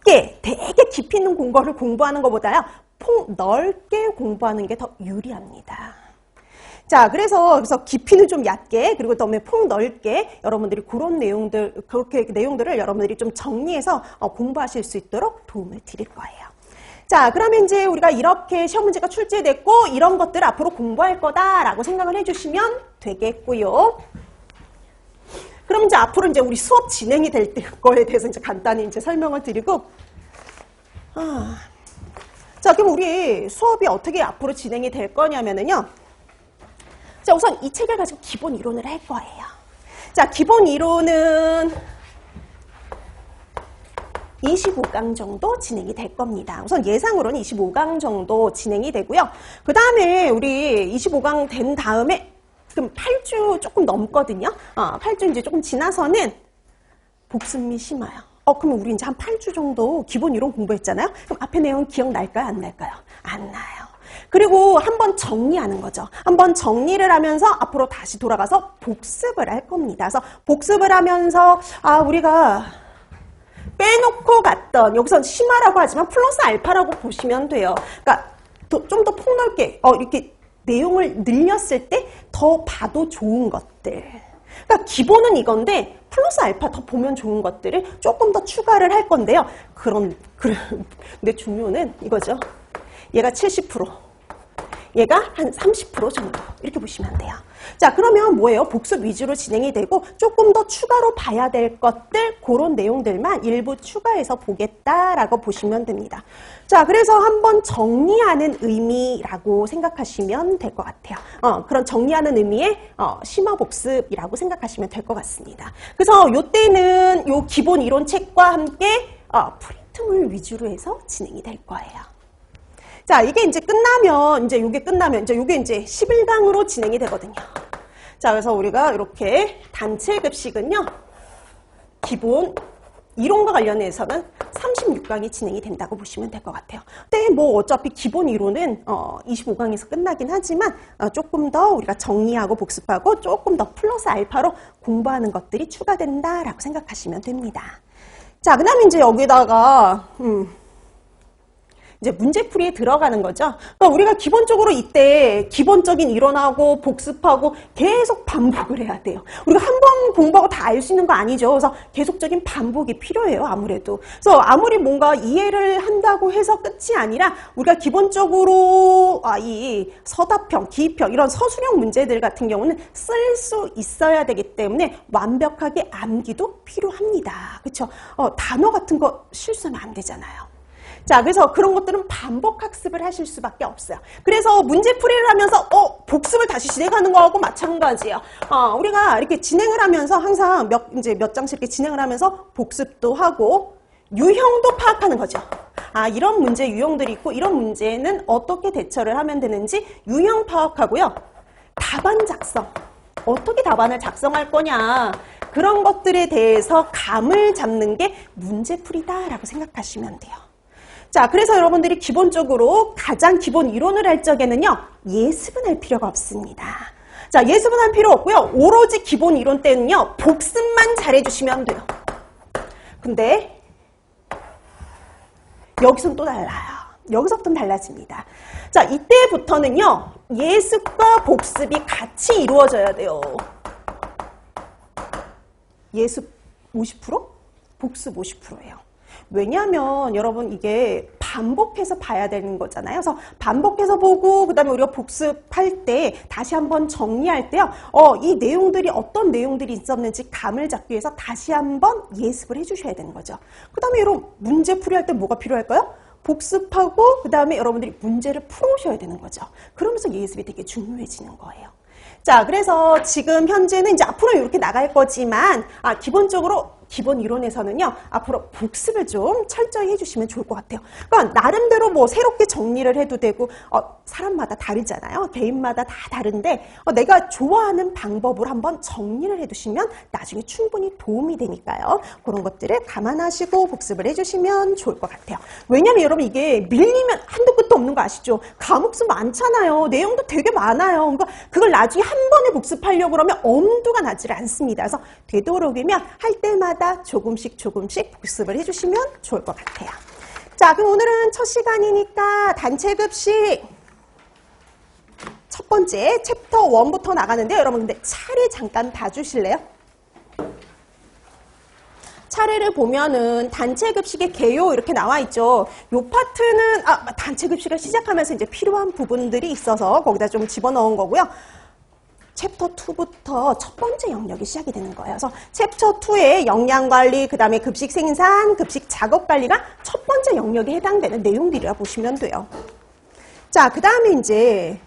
되게 깊이 있는 공부를 공부하는 것보다요. 폭 넓게 공부하는 게 더 유리합니다. 자, 그래서 깊이는 좀 얕게 그리고 그다음에 폭 넓게 여러분들이 그런 그렇게 내용들을 여러분들이 좀 정리해서 공부하실 수 있도록 도움을 드릴 거예요. 자, 그러면 이제 우리가 이렇게 시험 문제가 출제됐고 이런 것들을 앞으로 공부할 거다라고 생각을 해주시면 되겠고요. 그럼 이제 앞으로 이제 우리 수업 진행이 될 거에 대해서 이제 간단히 이제 설명을 드리고, 자, 그럼 우리 수업이 어떻게 앞으로 진행이 될 거냐면은요. 자, 우선 이 책을 가지고 기본 이론을 할 거예요. 자, 기본 이론은 25강 정도 진행이 될 겁니다. 우선 예상으로는 25강 정도 진행이 되고요. 그 다음에 우리 25강 된 다음에 그럼 8주 조금 넘거든요. 8주 이제 조금 지나서는 복습이 심해요. 그러면 우리 이제 한 8주 정도 기본 이론 공부했잖아요. 그럼 앞에 내용 기억날까요? 안 날까요? 안 나요. 그리고 한번 정리하는 거죠. 한번 정리를 하면서 앞으로 다시 돌아가서 복습을 할 겁니다. 그래서 복습을 하면서 우리가 빼놓고 갔던 여기서 심화라고 하지만 플러스 알파라고 보시면 돼요. 그러니까 좀 더 폭넓게 이렇게 내용을 늘렸을 때 더 봐도 좋은 것들. 그러니까 기본은 이건데 플러스 알파 더 보면 좋은 것들을 조금 더 추가를 할 건데요. 근데 중요는 이거죠. 얘가 70%, 얘가 한 30% 정도 이렇게 보시면 돼요. 자, 그러면 뭐예요? 복습 위주로 진행이 되고 조금 더 추가로 봐야 될 것들 그런 내용들만 일부 추가해서 보겠다라고 보시면 됩니다. 자, 그래서 한번 정리하는 의미라고 생각하시면 될 것 같아요. 그런 정리하는 의미의 심화 복습이라고 생각하시면 될 것 같습니다. 그래서 요때는 요 기본 이론 책과 함께 프린트물 위주로 해서 진행이 될 거예요. 자, 이게 이제 끝나면, 이제 요게 11강으로 진행이 되거든요. 자, 그래서 우리가 이렇게 단체 급식은요, 기본 이론과 관련해서는 36강이 진행이 된다고 보시면 될 것 같아요. 근데 뭐 어차피 기본 이론은 25강에서 끝나긴 하지만 조금 더 우리가 정리하고 복습하고 조금 더 플러스 알파로 공부하는 것들이 추가된다라고 생각하시면 됩니다. 자, 그 다음에 이제 여기다가, 이제 문제풀이에 들어가는 거죠. 그러니까 우리가 기본적으로 이때 기본적인 이론하고 복습하고 계속 반복을 해야 돼요. 우리가 한 번 공부하고 다 알 수 있는 거 아니죠. 그래서 계속적인 반복이 필요해요. 아무래도. 그래서 아무리 뭔가 이해를 한다고 해서 끝이 아니라 우리가 기본적으로 이 서답형, 기입형 이런 서술형 문제들 같은 경우는 쓸 수 있어야 되기 때문에 완벽하게 암기도 필요합니다. 그렇죠? 단어 같은 거 실수하면 안 되잖아요. 자, 그래서 그런 것들은 반복 학습을 하실 수밖에 없어요. 그래서 문제풀이를 하면서 복습을 다시 진행하는 거하고 마찬가지예요. 우리가 이렇게 진행을 하면서 항상 몇 장씩 이렇게 진행을 하면서 복습도 하고 유형도 파악하는 거죠. 이런 문제 유형들이 있고 이런 문제는 어떻게 대처를 하면 되는지 유형 파악하고요. 답안 작성. 어떻게 답안을 작성할 거냐. 그런 것들에 대해서 감을 잡는 게 문제풀이다라고 생각하시면 돼요. 자, 그래서 여러분들이 기본적으로 가장 기본 이론을 할 적에는요, 예습은 할 필요가 없습니다. 자, 예습은 할 필요 없고요. 오로지 기본 이론 때는요, 복습만 잘해주시면 돼요. 근데 여기서는 또 달라요. 여기서부터는 달라집니다. 자, 이때부터는요, 예습과 복습이 같이 이루어져야 돼요. 예습 50%? 복습 50%예요. 왜냐하면 여러분 이게 반복해서 봐야 되는 거잖아요. 그래서 반복해서 보고 그다음에 우리가 복습할 때 다시 한번 정리할 때요. 이 내용들이 어떤 내용들이 있었는지 감을 잡기 위해서 다시 한번 예습을 해주셔야 되는 거죠. 그다음에 여러분 문제풀이할 때 뭐가 필요할까요? 복습하고 그다음에 여러분들이 문제를 풀어오셔야 되는 거죠. 그러면서 예습이 되게 중요해지는 거예요. 자, 그래서 지금 현재는 이제 앞으로 이렇게 나갈 거지만 기본적으로 기본 이론에서는요, 앞으로 복습을 좀 철저히 해주시면 좋을 것 같아요. 그러니까 나름대로 뭐 새롭게 정리를 해도 되고, 사람마다 다르잖아요. 개인마다 다 다른데, 내가 좋아하는 방법으로 한번 정리를 해두시면 나중에 충분히 도움이 되니까요. 그런 것들을 감안하시고 복습을 해주시면 좋을 것 같아요. 왜냐면 여러분 이게 밀리면 한도 끝도 없는 거 아시죠? 과목수 많잖아요. 내용도 되게 많아요. 그러니까 그걸 나중에 한 번에 복습하려고 그러면 엄두가 나지를 않습니다. 그래서 되도록이면 할 때마다 조금씩 복습을 해주시면 좋을 것 같아요. 자, 그럼 오늘은 첫 시간이니까 단체 급식 첫 번째 챕터 1부터 나가는데 여러분 근데 차례 잠깐 봐주실래요? 차례를 보면은 단체 급식의 개요 이렇게 나와 있죠. 요 파트는 단체 급식을 시작하면서 이제 필요한 부분들이 있어서 거기다 좀 집어넣은 거고요. 챕터 2부터 첫 번째 영역이 시작이 되는 거예요. 그래서 챕터 2의 영양관리, 그 다음에 급식 생산, 급식 작업관리가 첫 번째 영역에 해당되는 내용들이라 보시면 돼요. 자, 그 다음에 이제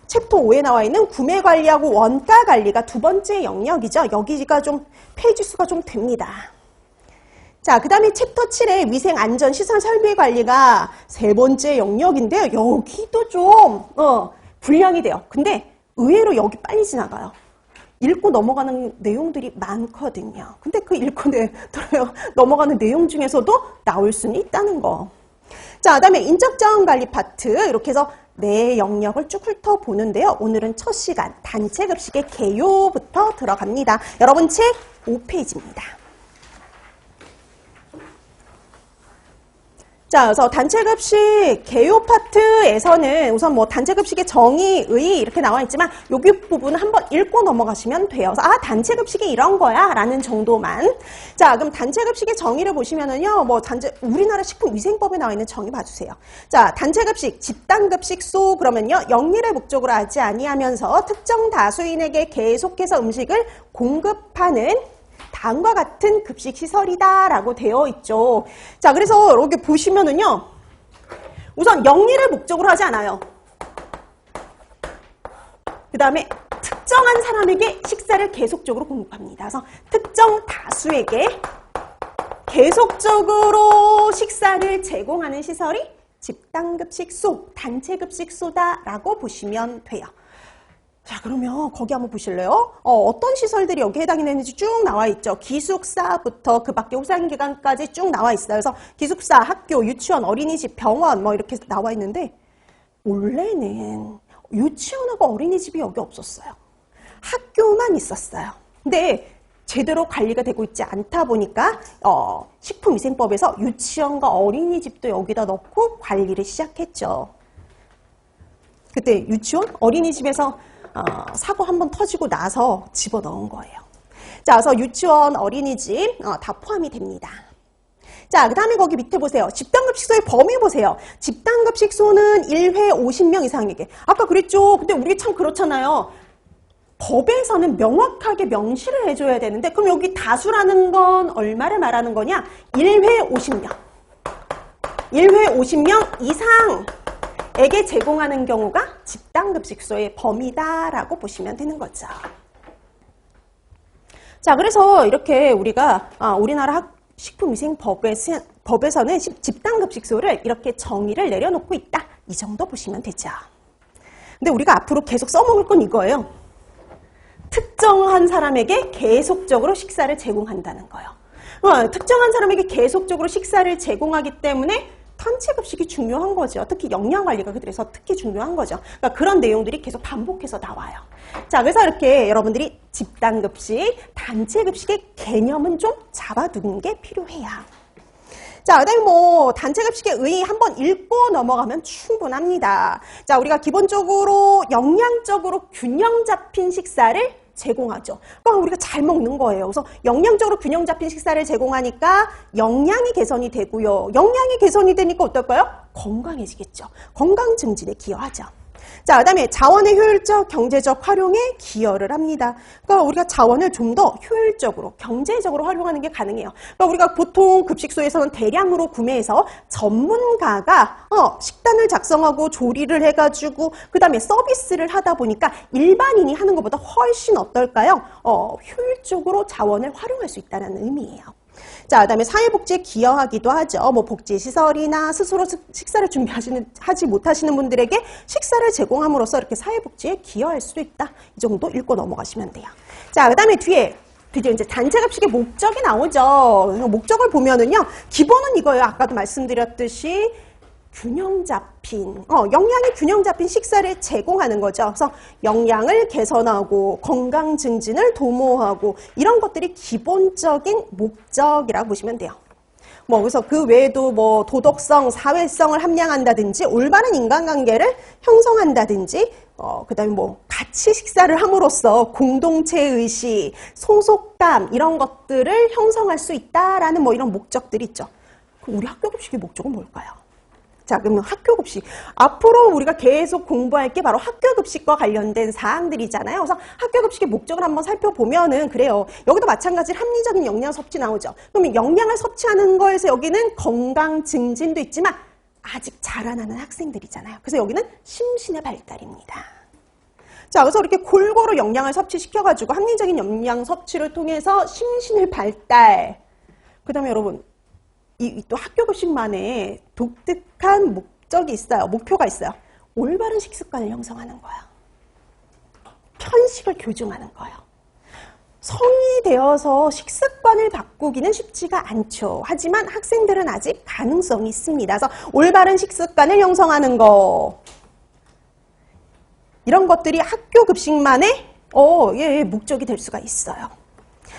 챕터 5에 나와 있는 구매관리하고 원가관리가 두 번째 영역이죠. 여기가 좀 페이지 수가 좀 됩니다. 자, 그 다음에 챕터 7의 위생안전시설설비관리가 세 번째 영역인데요. 여기도 좀 분량이 돼요. 근데 의외로 여기 빨리 지나가요. 읽고 넘어가는 내용들이 많거든요. 근데 그 읽고 넘어가는 내용 중에서도 나올 수는 있다는 거. 자, 그 다음에 인적자원관리 파트 이렇게 해서 네 영역을 쭉 훑어보는데요. 오늘은 첫 시간 단체급식의 개요부터 들어갑니다. 여러분 책 5페이지입니다. 자, 그래서 단체급식 개요 파트에서는 우선 뭐 단체급식의 정의, 의 이렇게 나와 있지만 여기 부분은 한번 읽고 넘어가시면 돼요. 그래서 단체급식이 이런 거야 라는 정도만. 자, 그럼 단체급식의 정의를 보시면은요, 우리나라 식품위생법에 나와 있는 정의 봐주세요. 자, 단체급식, 집단급식소 그러면요, 영리를 목적으로 하지 아니하면서 특정 다수인에게 계속해서 음식을 공급하는 다음과 같은 급식시설이다 라고 되어 있죠. 자, 그래서 여기 보시면은요, 우선 영리를 목적으로 하지 않아요. 그 다음에 특정한 사람에게 식사를 계속적으로 공급합니다. 그래서 특정 다수에게 계속적으로 식사를 제공하는 시설이 집단급식소, 단체급식소다라고 보시면 돼요. 자, 그러면 거기 한번 보실래요? 어떤 시설들이 여기 해당이 되는지 쭉 나와 있죠. 기숙사부터 그 밖에 호상기관까지 쭉 나와 있어요. 그래서 기숙사, 학교, 유치원, 어린이집, 병원 뭐 이렇게 나와 있는데 원래는 유치원하고 어린이집이 여기 없었어요. 학교만 있었어요. 근데 제대로 관리가 되고 있지 않다 보니까 식품위생법에서 유치원과 어린이집도 여기다 넣고 관리를 시작했죠. 그때 유치원, 어린이집에서 사고 한번 터지고 나서 집어넣은 거예요. 자, 그래서 유치원, 어린이집 다 포함이 됩니다. 자, 그 다음에 거기 밑에 보세요. 집단급식소의 범위 보세요. 집단급식소는 1회 50명 이상에게. 아까 그랬죠. 근데 우리 참 그렇잖아요. 법에서는 명확하게 명시를 해줘야 되는데, 그럼 여기 다수라는 건 얼마를 말하는 거냐? 1회 50명. 1회 50명 이상에게 제공하는 경우가 집단급식소의 범위다라고 보시면 되는 거죠. 자, 그래서 이렇게 우리가 우리나라 식품위생법에서는 집단급식소를 이렇게 정의를 내려놓고 있다. 이 정도 보시면 되죠. 근데 우리가 앞으로 계속 써먹을 건 이거예요. 특정한 사람에게 계속적으로 식사를 제공한다는 거예요. 특정한 사람에게 계속적으로 식사를 제공하기 때문에 단체급식이 중요한 거죠. 특히 영양관리가 그래서 특히 중요한 거죠. 그러니까 그런 내용들이 계속 반복해서 나와요. 자, 그래서 이렇게 여러분들이 집단급식, 단체급식의 개념은 좀 잡아두는 게 필요해요. 자, 그다음에 단체급식의 의의 한번 읽고 넘어가면 충분합니다. 자, 우리가 기본적으로 영양적으로 균형 잡힌 식사를 제공하죠. 그러니까 우리가 잘 먹는 거예요. 그래서 영양적으로 균형 잡힌 식사를 제공하니까 영양이 개선이 되고요. 영양이 개선이 되니까 어떨까요? 건강해지겠죠. 건강 증진에 기여하죠. 자, 그다음에 자원의 효율적, 경제적 활용에 기여를 합니다. 그러니까 우리가 자원을 좀 더 효율적으로, 경제적으로 활용하는 게 가능해요. 그러니까 우리가 보통 급식소에서는 대량으로 구매해서 전문가가 식단을 작성하고 조리를 해가지고 그다음에 서비스를 하다 보니까 일반인이 하는 것보다 훨씬 어떨까요? 효율적으로 자원을 활용할 수 있다는 의미예요. 자, 그다음에 사회복지에 기여하기도 하죠. 복지시설이나 스스로 식사를 하지 못하시는 분들에게 식사를 제공함으로써 이렇게 사회복지에 기여할 수도 있다. 이 정도 읽고 넘어가시면 돼요. 자, 그다음에 뒤에 드디어 이제 단체급식의 목적이 나오죠. 목적을 보면은요, 기본은 이거예요. 아까도 말씀드렸듯이 균형 잡힌, 영양이 균형 잡힌 식사를 제공하는 거죠. 그래서 영양을 개선하고 건강 증진을 도모하고 이런 것들이 기본적인 목적이라고 보시면 돼요. 그래서 그 외에도 도덕성, 사회성을 함양한다든지 올바른 인간관계를 형성한다든지 그 다음에 같이 식사를 함으로써 공동체 의식, 소속감 이런 것들을 형성할 수 있다라는 이런 목적들이 있죠. 그럼 우리 학교급식의 목적은 뭘까요? 자, 그러면 학교급식. 앞으로 우리가 계속 공부할 게 바로 학교급식과 관련된 사항들이잖아요. 그래서 학교급식의 목적을 한번 살펴보면은 그래요. 여기도 마찬가지로 합리적인 영양 섭취 나오죠. 그러면 영양을 섭취하는 거에서 여기는 건강 증진도 있지만 아직 자라나는 학생들이잖아요. 그래서 여기는 심신의 발달입니다. 자, 그래서 이렇게 골고루 영양을 섭취시켜가지고 합리적인 영양 섭취를 통해서 심신의 발달. 그 다음에 여러분, 또 학교급식만의 독특한 목적이 있어요. 목표가 있어요. 올바른 식습관을 형성하는 거예요. 편식을 교정하는 거예요. 성인이 되어서 식습관을 바꾸기는 쉽지가 않죠. 하지만 학생들은 아직 가능성이 있습니다. 그래서 올바른 식습관을 형성하는 거. 이런 것들이 학교급식만의 목적이 될 수가 있어요.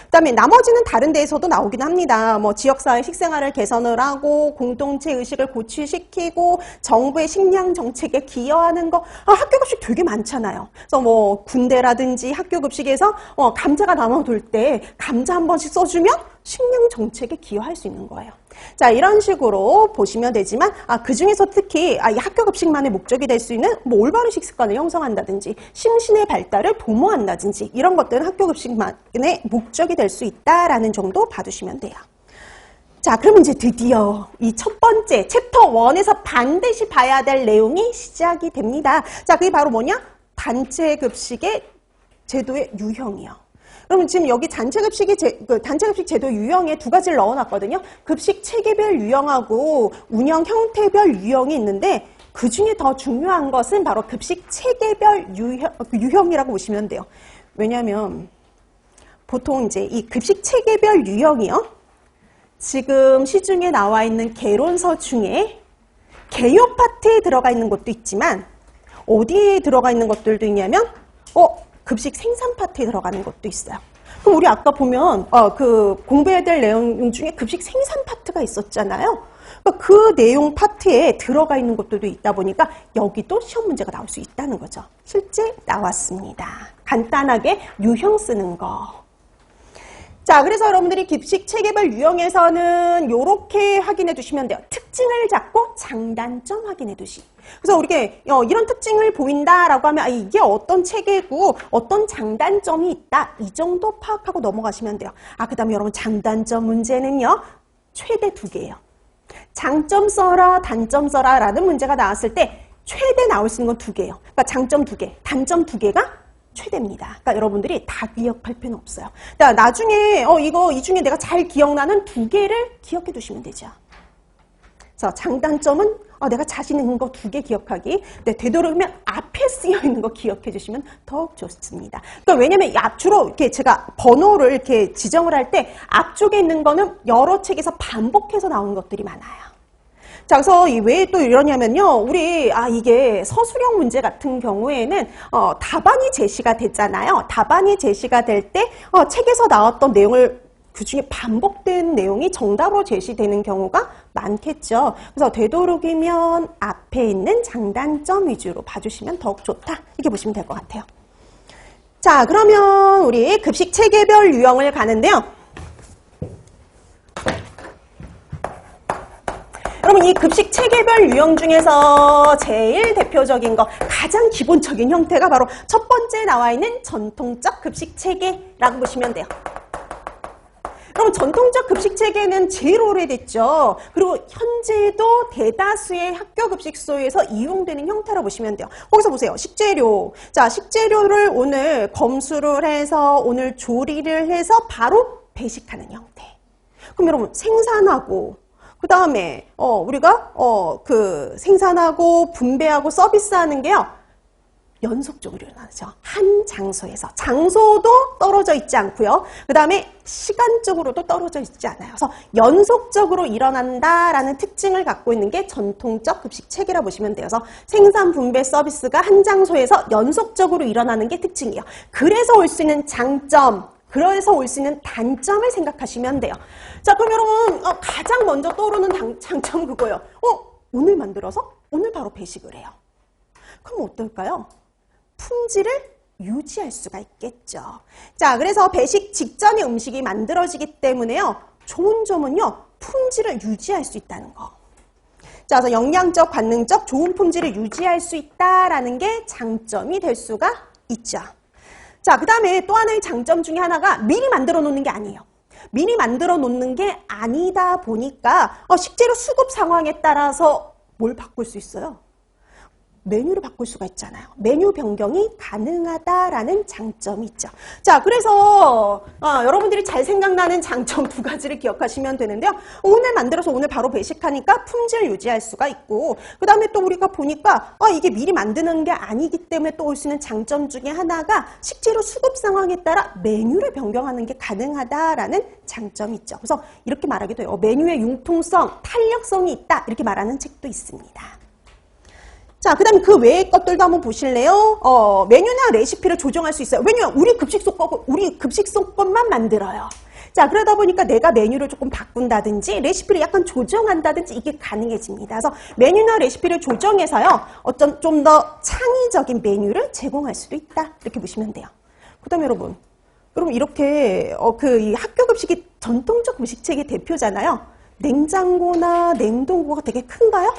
그다음에 나머지는 다른 데에서도 나오긴 합니다. 지역사회 식생활을 개선을 하고 공동체 의식을 고취시키고 정부의 식량 정책에 기여하는 거. 학교급식 되게 많잖아요. 그래서 군대라든지 학교급식에서 감자가 남아돌 때 감자 한 번씩 써주면 식량 정책에 기여할 수 있는 거예요. 자, 이런 식으로 보시면 되지만 그 중에서 특히 이 학교급식만의 목적이 될 수 있는 올바른 식습관을 형성한다든지 심신의 발달을 도모한다든지 이런 것들은 학교급식만의 목적이 될 수 있다라는 정도 봐두시면 돼요. 자, 그러면 이제 드디어 이 첫 번째 챕터 1에서 반드시 봐야 될 내용이 시작이 됩니다. 자, 그게 바로 뭐냐? 단체급식의 제도의 유형이요. 그러면 지금 여기 단체급식 제도 유형에 두 가지를 넣어놨거든요. 급식 체계별 유형하고 운영 형태별 유형이 있는데 그 중에 더 중요한 것은 바로 급식 체계별 유형이라고 보시면 돼요. 왜냐하면 보통 이제 이 급식 체계별 유형이요. 지금 시중에 나와 있는 개론서 중에 개요 파트에 들어가 있는 것도 있지만 어디에 들어가 있는 것들도 있냐면 급식 생산 파트에 들어가는 것도 있어요. 그럼 우리 아까 보면 그 공부해야 될 내용 중에 급식 생산 파트가 있었잖아요. 그러니까 그 내용 파트에 들어가 있는 것들도 있다 보니까 여기도 시험 문제가 나올 수 있다는 거죠. 실제 나왔습니다. 간단하게 유형 쓰는 거. 자, 그래서 여러분들이 급식 체계별 유형에서는 이렇게 확인해 두시면 돼요. 특징을 잡고 장단점 확인해 두시. 그래서 우리게 이런 특징을 보인다라고 하면 이게 어떤 체계고 어떤 장단점이 있다. 이 정도 파악하고 넘어가시면 돼요. 그 다음에 여러분 장단점 문제는요. 최대 2개예요. 장점 써라, 단점 써라 라는 문제가 나왔을 때 최대 나올 수 있는 건 2개예요. 그러니까 장점 2개, 단점 2개가 최대입니다. 그러니까 여러분들이 다 기억할 필요는 없어요. 그러니까 나중에 이 중에 내가 잘 기억나는 2개를 기억해 두시면 되죠. 그래서 장단점은 내가 자신 있는 거 2개 기억하기. 네, 되도록이면 앞에 쓰여 있는 거 기억해 주시면 더욱 좋습니다. 그러니까 왜냐면 주로 이렇게 제가 번호를 이렇게 지정을 할 때 앞쪽에 있는 거는 여러 책에서 반복해서 나오는 것들이 많아요. 자, 그래서 왜 또 이러냐면요. 우리 이게 서술형 문제 같은 경우에는 답안이 제시가 됐잖아요. 답안이 제시가 될 때 책에서 나왔던 내용을 그중에 반복된 내용이 정답으로 제시되는 경우가 많겠죠. 그래서 되도록이면 앞에 있는 장단점 위주로 봐주시면 더욱 좋다. 이렇게 보시면 될 것 같아요. 자, 그러면 우리 급식 체계별 유형을 가는데요. 여러분 이 급식 체계별 유형 중에서 제일 대표적인 거 가장 기본적인 형태가 바로 첫 번째 나와 있는 전통적 급식 체계라고 보시면 돼요. 여러분 전통적 급식 체계는 제일 오래됐죠. 그리고 현재도 대다수의 학교 급식소에서 이용되는 형태라고 보시면 돼요. 거기서 보세요. 식재료. 자, 식재료를 오늘 검수를 해서 오늘 조리를 해서 바로 배식하는 형태. 그럼 여러분 생산하고 그 다음에 우리가 생산하고 분배하고 서비스하는 게요 연속적으로 일어나죠. 한 장소에서 장소도 떨어져 있지 않고요. 그 다음에 시간적으로도 떨어져 있지 않아요. 그래서 연속적으로 일어난다라는 특징을 갖고 있는 게 전통적 급식 체계라 보시면 돼요. 그래서 생산 분배 서비스가 한 장소에서 연속적으로 일어나는 게 특징이에요. 그래서 올 수 있는 장점. 그래서 올 수 있는 단점을 생각하시면 돼요. 자, 그럼 여러분 가장 먼저 떠오르는 장점 그거예요. 오늘 만들어서 오늘 바로 배식을 해요. 그럼 어떨까요? 품질을 유지할 수가 있겠죠. 자, 그래서 배식 직전에 음식이 만들어지기 때문에요. 좋은 점은요. 품질을 유지할 수 있다는 거. 자, 그래서 영양적, 관능적 좋은 품질을 유지할 수 있다라는 게 장점이 될 수가 있죠. 자, 그 다음에 또 하나의 장점 중에 하나가 미리 만들어 놓는 게 아니에요. 미리 만들어 놓는 게 아니다 보니까 식재료 수급 상황에 따라서 뭘 바꿀 수 있어요? 메뉴를 바꿀 수가 있잖아요. 메뉴 변경이 가능하다라는 장점이 있죠. 자, 그래서 여러분들이 잘 생각나는 장점 2가지를 기억하시면 되는데요. 오늘 만들어서 오늘 바로 배식하니까 품질 유지할 수가 있고 그 다음에 또 우리가 보니까 이게 미리 만드는 게 아니기 때문에 또 올 수 있는 장점 중에 하나가 식재료 수급 상황에 따라 메뉴를 변경하는 게 가능하다라는 장점이 있죠. 그래서 이렇게 말하기도 해요. 메뉴의 융통성, 탄력성이 있다 이렇게 말하는 책도 있습니다. 자, 그 다음에 그 외의 것들도 한번 보실래요? 메뉴나 레시피를 조정할 수 있어요. 왜냐면 우리 급식소 것만 만들어요. 자, 그러다 보니까 내가 메뉴를 조금 바꾼다든지 레시피를 약간 조정한다든지 이게 가능해집니다. 그래서 메뉴나 레시피를 조정해서요. 좀 더 창의적인 메뉴를 제공할 수도 있다. 이렇게 보시면 돼요. 그 다음에 여러분 이렇게 이 학교 급식이 전통적 급식책의 대표잖아요. 냉장고나 냉동고가 되게 큰가요?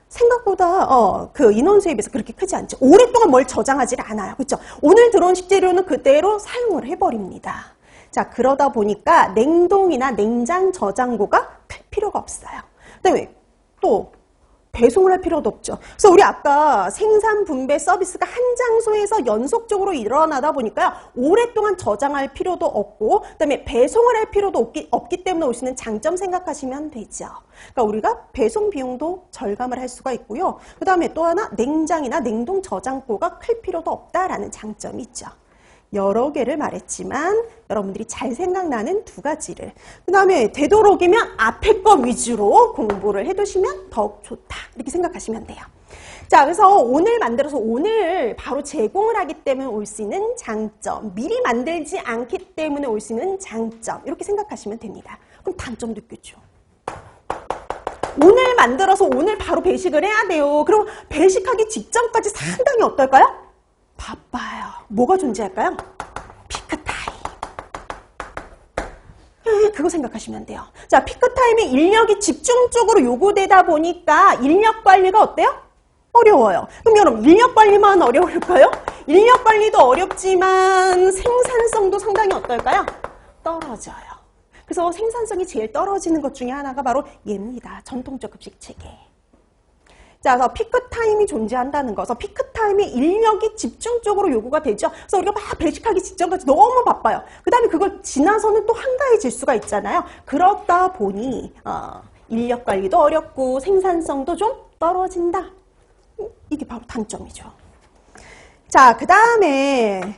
생각보다 그 인원수에 비해서 그렇게 크지 않죠. 오랫동안 뭘 저장하지 않아요. 그렇죠? 오늘 들어온 식재료는 그대로 사용을 해버립니다. 자, 그러다 보니까 냉동이나 냉장 저장고가 클 필요가 없어요. 그다음에 또 배송을 할 필요도 없죠. 그래서 우리 아까 생산 분배 서비스가 한 장소에서 연속적으로 일어나다 보니까요. 오랫동안 저장할 필요도 없고 그다음에 배송을 할 필요도 없기 때문에 올 수 있는 장점 생각하시면 되죠. 그러니까 우리가 배송 비용도 절감을 할 수가 있고요. 그다음에 또 하나 냉장이나 냉동 저장고가 클 필요도 없다라는 장점이 있죠. 여러 개를 말했지만 여러분들이 잘 생각나는 2가지를 그 다음에 되도록이면 앞에 거 위주로 공부를 해두시면 더욱 좋다 이렇게 생각하시면 돼요. 자, 그래서 오늘 만들어서 오늘 바로 제공을 하기 때문에 올 수 있는 장점, 미리 만들지 않기 때문에 올 수 있는 장점, 이렇게 생각하시면 됩니다. 그럼 단점도 있겠죠. 오늘 만들어서 오늘 바로 배식을 해야 돼요. 그럼 배식하기 직전까지 상당히 어떨까요? 바빠요. 뭐가 존재할까요? 피크타임. 그거 생각하시면 돼요. 자, 피크타임에 인력이 집중적으로 요구되다 보니까 인력 관리가 어때요? 어려워요. 그럼 여러분, 인력 관리만 어려울까요? 인력 관리도 어렵지만 생산성도 상당히 어떨까요? 떨어져요. 그래서 생산성이 제일 떨어지는 것 중에 하나가 바로 얘입니다. 전통적 급식 체계. 자, 그래서 피크타임이 존재한다는 거. 그래서 피크타임에 인력이 집중적으로 요구가 되죠. 그래서 우리가 막 배식하기 직전까지 너무 바빠요. 그 다음에 그걸 지나서는 또 한가해질 수가 있잖아요. 그러다 보니 인력 관리도 어렵고 생산성도 좀 떨어진다. 이게 바로 단점이죠. 자, 그 다음에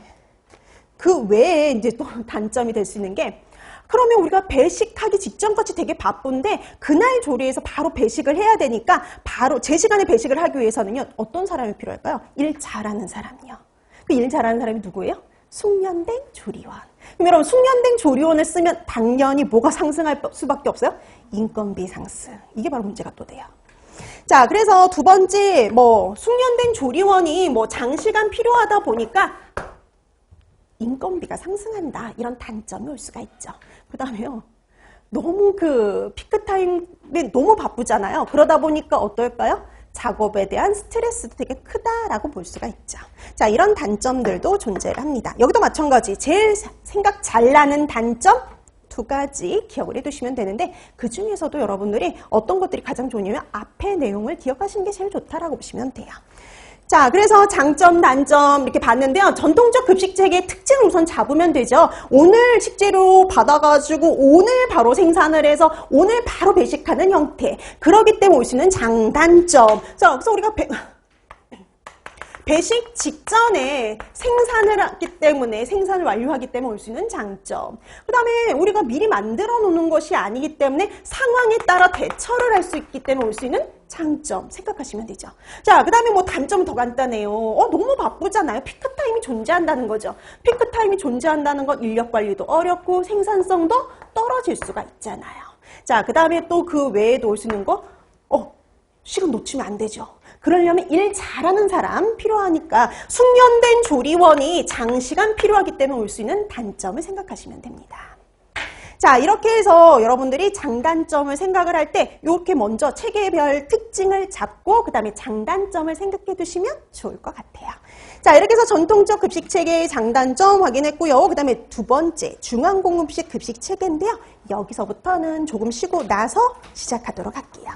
그 외에 이제 또 단점이 될 수 있는 게, 그러면 우리가 배식하기 직전까지 되게 바쁜데 그날 조리해서 바로 배식을 해야 되니까 바로 제 시간에 배식을 하기 위해서는요, 어떤 사람이 필요할까요? 일 잘하는 사람이요. 그 일 잘하는 사람이 누구예요? 숙련된 조리원. 그럼 여러분, 숙련된 조리원을 쓰면 당연히 뭐가 상승할 수밖에 없어요? 인건비 상승. 이게 바로 문제가 또 돼요. 자, 그래서 두 번째, 숙련된 조리원이 장시간 필요하다 보니까 인건비가 상승한다. 이런 단점이 올 수가 있죠. 그 다음에요, 너무 피크타임에 너무 바쁘잖아요. 그러다 보니까 어떨까요? 작업에 대한 스트레스도 되게 크다라고 볼 수가 있죠. 자, 이런 단점들도 존재를 합니다. 여기도 마찬가지. 제일 생각 잘 나는 단점 두 가지 기억을 해두시면 되는데, 그 중에서도 여러분들이 어떤 것들이 가장 좋냐면 앞에 내용을 기억하시는 게 제일 좋다라고 보시면 돼요. 자, 그래서 장점, 단점 이렇게 봤는데요. 전통적 급식 체계의 특징을 우선 잡으면 되죠. 오늘 식재료 받아가지고 오늘 바로 생산을 해서 오늘 바로 배식하는 형태. 그러기 때문에 올 수 있는 장단점. 자, 그래서 우리가 배식 직전에 생산을 하기 때문에, 생산을 완료하기 때문에 올 수 있는 장점. 그 다음에 우리가 미리 만들어 놓는 것이 아니기 때문에 상황에 따라 대처를 할 수 있기 때문에 올 수 있는 장점 생각하시면 되죠. 자, 그 다음에 단점은 더 간단해요. 너무 바쁘잖아요. 피크타임이 존재한다는 거죠. 피크타임이 존재한다는 건 인력 관리도 어렵고 생산성도 떨어질 수가 있잖아요. 자, 그 다음에 또 그 외에도 올 수 있는 거, 시간 놓치면 안 되죠. 그러려면 일 잘하는 사람 필요하니까 숙련된 조리원이 장시간 필요하기 때문에 올 수 있는 단점을 생각하시면 됩니다. 자, 이렇게 해서 여러분들이 장단점을 생각을 할 때 이렇게 먼저 체계별 특징을 잡고 그 다음에 장단점을 생각해 두시면 좋을 것 같아요. 자, 이렇게 해서 전통적 급식 체계의 장단점 확인했고요. 그 다음에 두 번째, 중앙공급식 급식 체계인데요. 여기서부터는 조금 쉬고 나서 시작하도록 할게요.